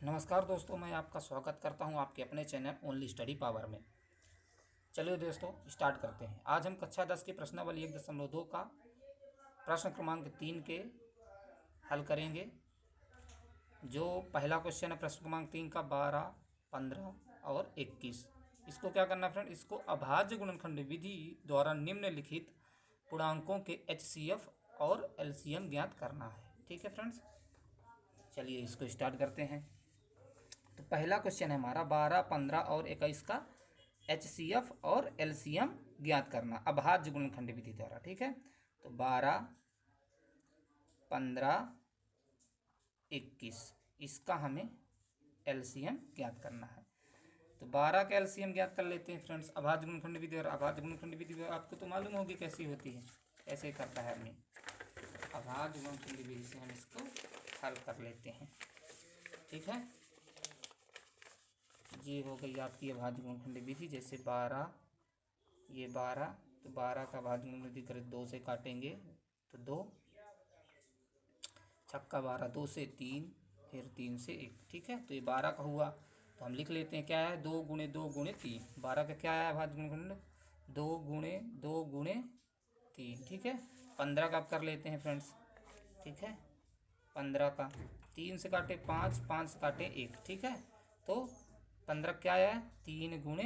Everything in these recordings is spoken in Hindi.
नमस्कार दोस्तों, मैं आपका स्वागत करता हूं आपके अपने चैनल ओनली स्टडी पावर में। चलिए दोस्तों, स्टार्ट करते हैं। आज हम कक्षा 10 की प्रश्नावली 1.2 का प्रश्न क्रमांक 3 के हल करेंगे। जो पहला क्वेश्चन है प्रश्न क्रमांक 3 का 12, 15 और 21। इसको क्या करना फ्रेंड, इसको अभाज्य गुणनखंड विधि द्वारा निम्नलिखित पूर्णांकों के HCF और LCM ज्ञात करना है। ठीक है फ्रेंड्स, चलिए इसको स्टार्ट करते हैं। तो पहला क्वेश्चन है हमारा 12, 15 और 21 का HCF और LCM ज्ञात करना अभाज्य गुणनखंड विधि द्वारा। ठीक है, तो 12, 15, 21 इसका हमें LCM ज्ञात करना है। तो 12 का LCM ज्ञात कर लेते हैं फ्रेंड्स, अभाज्य गुणनखंड विधि। और अभाज्य गुणनखंड विधि आपको तो मालूम होगी कैसी होती है, कैसे करता है हमें। अभाज्य गुणनखंड विधि से हम इसको हल कर लेते हैं। ठीक है, ये हो गई आपकी अभाज्य गुणनखंड विधि। जैसे 12, ये 12, तो 12 का अभाज्य गुणनखंड विधि करें 2 से काटेंगे तो 2, छक्का 12, 2 से 3, फिर 3 से 1। ठीक है, तो ये 12 का हुआ। तो हम लिख लेते हैं क्या है, 2 गुणे 2 गुणे 3। 12 का क्या है अभाज्य गुणनखंड, 2 गुणे 2 गुणे 3। ठीक है, 15 का अब कर लेते हैं फ्रेंड्स। ठीक है, 15 का 3 से काटे 5, 5 से काटे 1। ठीक है, तो 15 क्या है, 3 गुणे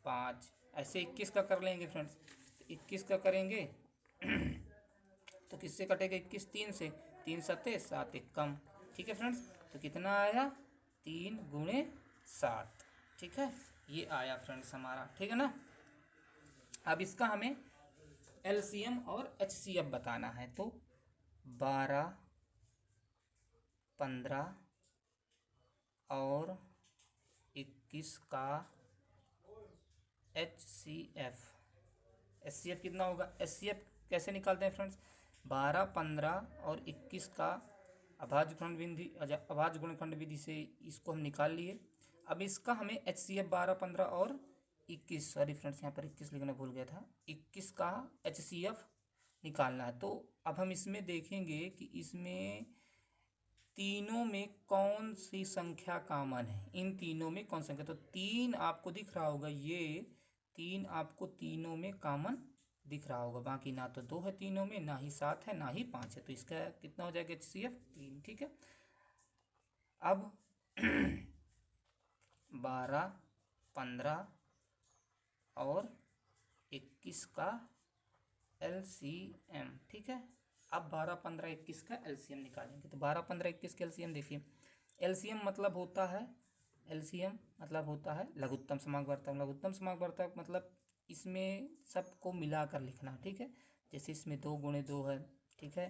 5। ऐसे 21 का कर लेंगे फ्रेंड्स। 21 का करेंगे तो किससे कटेगा 21, 3 से। 3 सत्ते 7, 1 कम। ठीक है फ्रेंड्स, तो कितना आया, 3 गुणे 7। ठीक है, ये आया फ्रेंड्स हमारा। ठीक है ना। अब इसका हमें LCM और HCF बताना है। तो 12, 15 और 21 का HCF कितना होगा। HCF कैसे निकालते हैं फ्रेंड्स, 12, 15 और 21 का अभाज्य गुणनखंड विधि से इसको हम निकाल लिए। अब इसका हमें HCF 12, 15 और 21, सॉरी फ्रेंड्स यहाँ पर 21 लिखना भूल गया था, 21 का HCF निकालना है। तो अब हम इसमें देखेंगे कि इसमें तीनों में कौन सी संख्या कॉमन है। इन तीनों में कौन संख्या, तो 3 आपको दिख रहा होगा, ये 3 आपको तीनों में कॉमन दिख रहा होगा। बाकी ना तो 2 है तीनों में, ना ही 7 है, ना ही 5 है। तो इसका कितना हो जाएगा HCF 3। ठीक है, अब 12, 15 और 21 का LCM। ठीक है, अब 12, 15, 21 का LCM निकालेंगे। तो 12, 15, 21 का LCM देखिए, LCM मतलब होता है, LCM मतलब होता है लघुत्तम समांकवर्तक। लघुत्तम समांकवर्तक मतलब इसमें सबको मिलाकर लिखना। ठीक है, जैसे इसमें 2 गुणे 2 है। ठीक है,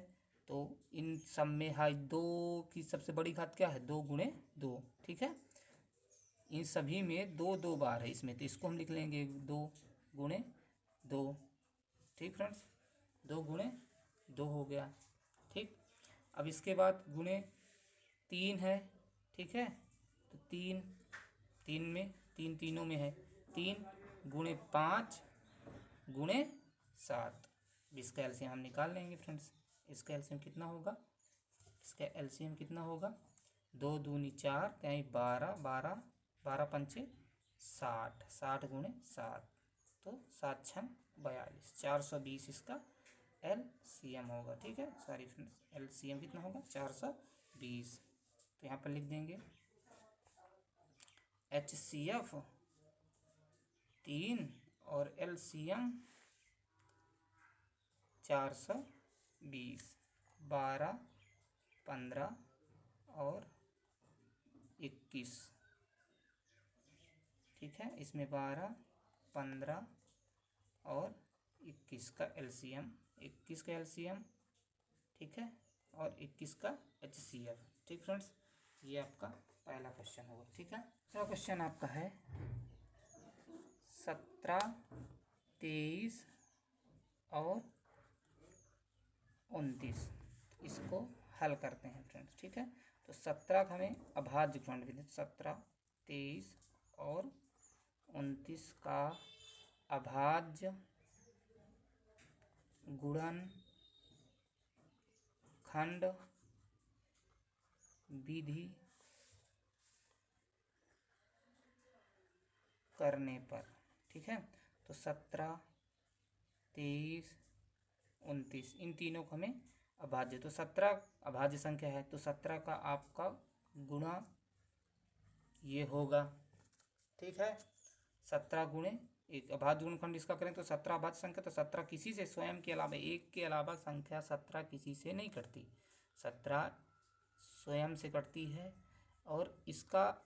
तो इन सब में है 2 की सबसे बड़ी घात क्या है, 2 गुणे 2। ठीक है, इन सभी में 2 2 बार है इसमें, तो इसको हम लिख लेंगे 2 गुणे 2। ठीक फ्रेंड्स, 2 गुणे 2 हो गया। ठीक, अब इसके बाद गुणे 3 है। ठीक है, तो 3, 3 में 3 तीनों में है, 3 गुणे 5 गुणे 7। इसका LCM हम निकाल लेंगे फ्रेंड्स। इसका LCM कितना होगा, इसका LCM कितना होगा, 2 दूनी 4, त्याई 12, 12, 12 पंचे 60, 60 गुणे 7, तो 7 छम 42, 420 इसका LCM होगा। ठीक है, सॉरी फ्रेंड्स, LCM कितना होगा, 420। तो यहाँ पर लिख देंगे HCF 3 और LCM 420, 12, 15 और 21। ठीक है, इसमें 12, 15 और 21 का LCM, 21 का LCM। ठीक है, और 21 का HCF। ठीक फ्रेंड्स, ये आपका पहला क्वेश्चन होगा। ठीक है, दूसरा क्वेश्चन आपका है 17, 23 और 29। इसको हल करते हैं फ्रेंड्स। ठीक है, तो 17 का हमें अभाज्य गुणन विधि, 17, 23 और 29 का अभाज्य गुणन खंड विधि करने पर, ठीक है। तो 17, 23, 29 इन तीनों को हमें अभाज्य, तो 17 अभाज्य संख्या है, तो 17 का आपका गुणा ये होगा, ठीक है। 17 गुणे एक अभाज्य गुणनखंड इसका करें तो 17 अभाज्य संख्या, तो 17 किसी से स्वयं के अलावा, एक के अलावा संख्या 17 किसी से नहीं कटती, 17 स्वयं से कटती है, और इसका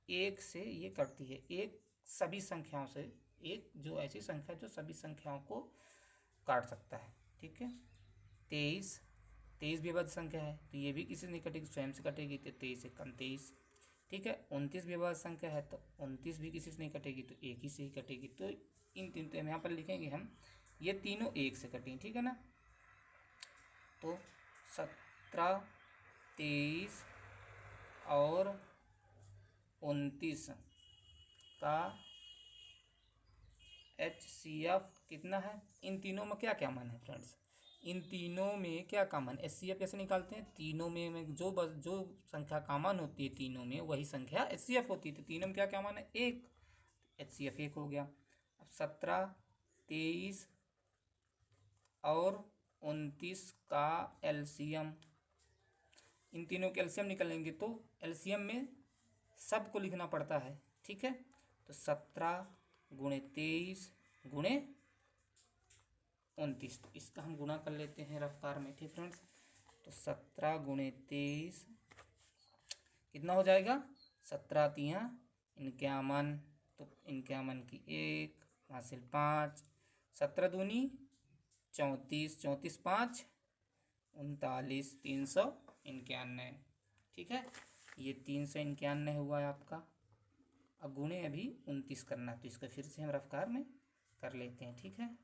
एक से ये कटती है, एक सभी संख्याओं से, एक जो ऐसी संख्या जो सभी संख्याओं को काट सकता है, ठीक है। 23 भी अभाज्य संख्या है, तो ये भी किसी से नहीं कटेगी, स्वयं से कटेगी, तो 23 एक कम 23, ठीक है। 29 भी अभाज्य संख्या है, तो 29 भी किसी से नहीं कटेगी, तो एक ही से ही कटेगी। तो इन तीन, तो यहाँ पर लिखेंगे हम ये तीनों एक से कटेंगे, ठीक है ना। तो 17, 23 और 29 का HCF कितना है, इन तीनों में क्या क्या मान है फ्रेंड्स, इन तीनों में क्या कॉमन, HCF कैसे निकालते हैं, तीनों में जो संख्या कॉमन होती है तीनों में वही संख्या HCF होती है, तो तीनों में क्या क्या मान है, एक, HCF एक हो गया। अब 17, 23 और 29 का LCM, इन तीनों के LCM निकलेंगे, तो LCM में सबको लिखना पड़ता है, ठीक है। तो 17 गुणे 23 गुणे 29, इसका हम गुणा कर लेते हैं रफ्तार में, ठीक फ्रेंड्स। तो 17 गुणे 23 कितना हो जाएगा, 17 तियाँ 51, तो 51 की एक, हासिल 5, 17 दूनी 34, 34 5 39, 391, ठीक है। ये 391 हुआ है आपका। अब गुणे अभी 29 करना, तो इसको फिर से हम रफ्तार में कर लेते हैं, ठीक है।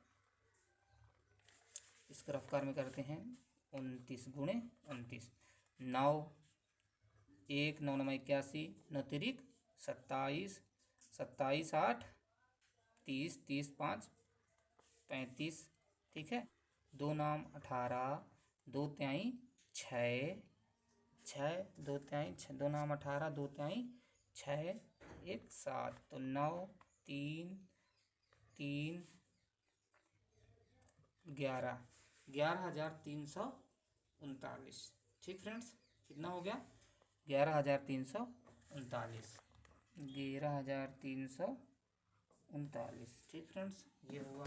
इसको रफ्तार में करते हैं 29 गुणे 29, 9 1 9 9 81, 9 तिरिक 27, 27 8 30, 30 5 35, ठीक है। 2 नाम 18, 2 त्याई 6, 6 2 त्याई 6, 2 नाम 18, 2 त्याई 6 1 7, तो 9 3 3 11, 11,339, ठीक फ्रेंड्स। कितना हो गया, 11,339, 11,339, ठीक फ्रेंड्स, ये हुआ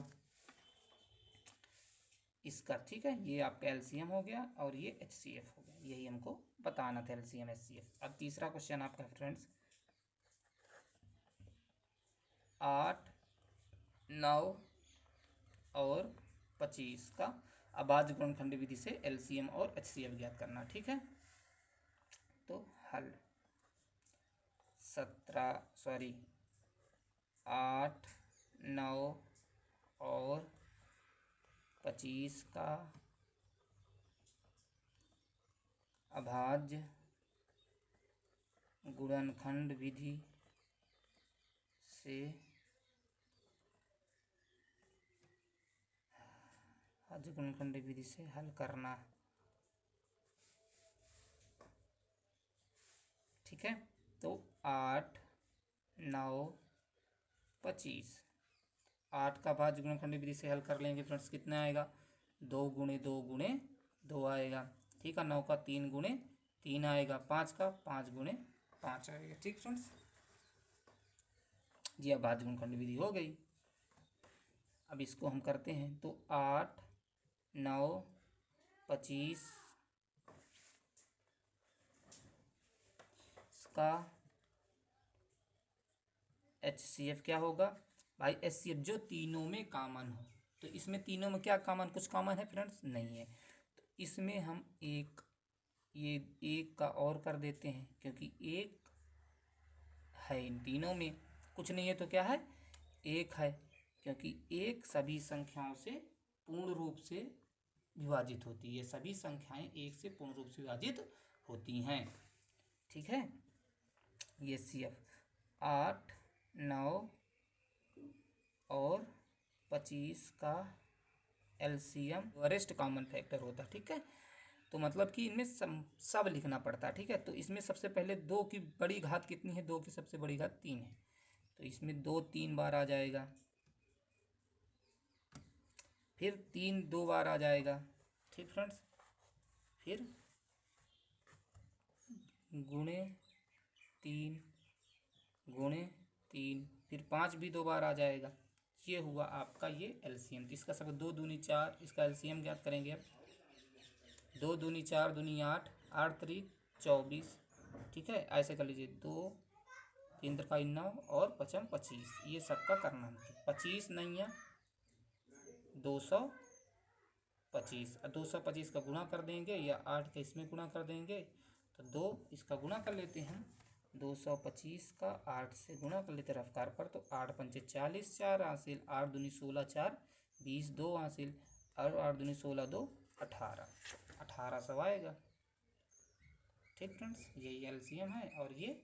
इसका, ठीक है। ये आपका LCM हो गया और ये HCF हो गया, यही हमको बताना था, LCM HCF। अब तीसरा क्वेश्चन आपका फ्रेंड्स, 8, 9 और 25 का अभाज्य गुणनखंड विधि से LCM और HCF ज्ञात करना, ठीक है। तो हल 8, 9 और 25 का अभाज्य गुणनखंड विधि से अभाज्य गुणनखंड विधि से हल करना, ठीक है। तो 8, 9, 25, 8 का अभाज्य गुणनखंड विधि से हल कर लेंगे फ्रेंड्स, कितना आएगा, 2 गुणे 2 गुणे 2 आएगा, ठीक है। 9 का 3 गुणे 3 आएगा, 5 का 5 गुणे 5 आएगा, ठीक फ्रेंड्स। ये अभाज्य गुणनखंड विधि हो गई। अब इसको हम करते हैं, तो 8, 9, 25 का HCF क्या होगा भाई, HCF जो तीनों में कॉमन हो, तो इसमें तीनों में क्या कॉमन, कुछ कॉमन है फ्रेंड्स, नहीं है। तो इसमें हम एक, ये एक का और कर देते हैं, क्योंकि एक है इन तीनों में, कुछ नहीं है तो क्या है, एक है, क्योंकि एक सभी संख्याओं से पूर्ण रूप से विभाजित होती है, सभी संख्याएं एक से पूर्ण रूप से विभाजित होती हैं, ठीक है। ये CF 8, 9 और 25 का LCM वरिष्ठ कॉमन फैक्टर होता है, ठीक है। तो मतलब कि इनमें सब लिखना पड़ता है, ठीक है। तो इसमें सबसे पहले 2 की बड़ी घात कितनी है, 2 की सबसे बड़ी घात 3 है, तो इसमें 2 3 बार आ जाएगा, फिर 3 2 बार आ जाएगा। ठीक फ्रेंड्स, फिर गुणे 3 गुणे 3, फिर 5 भी 2 बार आ जाएगा। ये हुआ आपका ये एलसीएम। इसका सब 2 दूनी 4, इसका एलसीएम ज्ञात करेंगे अब। 2 दूनी 4 दूनी 8, 8 त्रिक 24। ठीक है, ऐसे कर लीजिए, 2 3 3 9 और 5 25, ये सबका करना है। 25 नहीं 225, 225 का गुणा कर देंगे या 8 का इसमें गुणा कर देंगे, तो 2 इसका गुणा कर लेते हैं। 225 का 8 से गुणा कर लेते रफ्तार पर, तो 8 पंचे 40, 4 हासिल, 8 दूनी 16, 4 20, 2 हासिल, और 8 दूनी 16, 2 18 1800 आएगा। ठीक फ्रेंड्स, यही एलसीएम है और ये